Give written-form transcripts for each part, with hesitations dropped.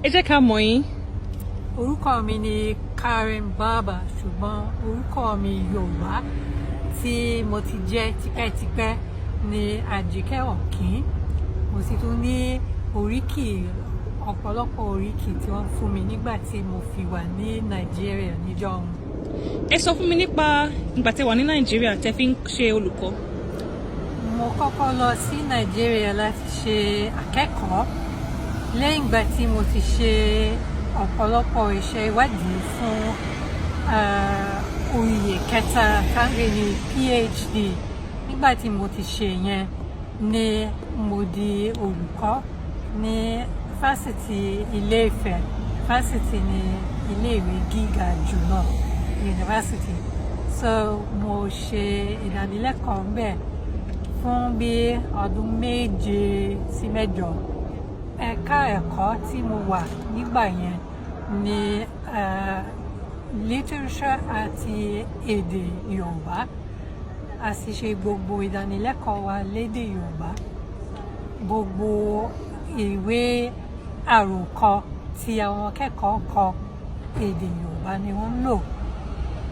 Ẹ jẹ́ ká mọ̀ yín. Orúkọ mi ni Karen Baba, ṣùgbọ́n orúkọ mi Yorùbá tí mo ti jẹ́ tipẹ́tipẹ́ ni Àjíkẹ́ Ọ̀kín. Mo sì tún ní oríkì, ọ̀pọ̀lọpọ̀ oríkì tí wọ́n fún mi nígbà tí mo fi wà ní Nàìjíríà níjọ́ ọ̀hún. Ẹ sọ fún mi nípa ìgbà tí wà ní Nàìjíríà tẹ́ fi ń ṣe olùkọ́. Mo kọ́kọ́ lọ sí Nàìjíríà láti ṣe akẹ́kọ̀ọ́. Lẹ́yìn ìgbà tí mo ti ṣe ọ̀pọ̀lọpọ̀ iṣẹ́ ìwádìí fún oyè kẹta káńgbé ní PhD, nígbà tí mo ti ṣe yẹn ni mo di olùkọ́ ní fásitì Ilé-Ifẹ̀. Fásitì ní ilé-ìwé gíga jùlọ, yunifásitì. So mo ṣe ìdánilẹ́kọ̀ọ́ ńbẹ̀ fún bí ọdún 7 sí 8. Ẹ̀ka ẹ̀kọ́ tí mo wà nígbà yẹn ni literature àti èdè Yorùbá. A sì ṣe gbogbo ìdánilẹ́kọ̀ọ́ wa lédè Yorùbá. Gbogbo ìwé àròkọ tí àwọn akẹ́kọ̀ọ́ kọ, èdè Yorùbá ni wọ́n ń lò.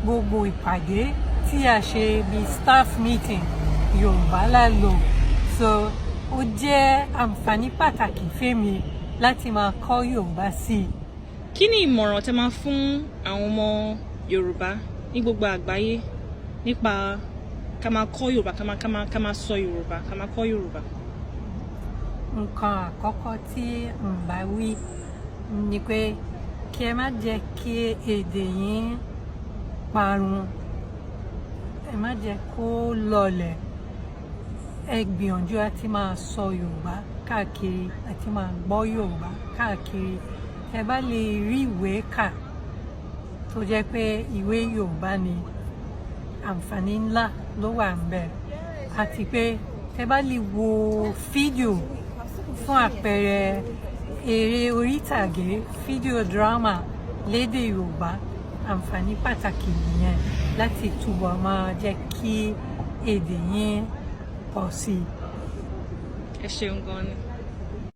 Gbogbo ìpàdé tí a ṣe bí staff meeting, Yorùbá la lò. So ó jẹ́ àǹfààní pàtàkì fẹ́mi láti máa kọ́ Yorùbá sí i. Kí ni ìmọ̀ràn tẹ́ máa fún àwọn ọmọ Yorùbá ní gbogbo àgbáyé nípa ká máa kọ́ Yorùbá, ká máa sọ Yorùbá, ká máa kọ́ Yorùbá? Nǹkan àkọ́kọ́ tí n bá wí ni pé kí ẹ má jẹ́ kí èdè yín parun, ẹ má jẹ́ kó lọlẹ̀. Ẹ gbìyànjú àti máa sọ Yorùbá káàkiri, àti máa gbọ́ Yorùbá káàkiri. Ẹ bá lè rí ìwé kà tó jẹ́ pé ìwé Yorùbá ni, àǹfààní ńlá ló wà ńbẹ̀. Àti pé ẹ bá lè wo fídíò, fún àpẹẹrẹ eré orí ìtàgé, fídíò drama lédè Yorùbá, àǹfààní pàtàkì nìyẹn láti túbọ̀ máa jẹ́ kí èdè yín pọ̀ sí i. Ẹ ṣeun gan ni.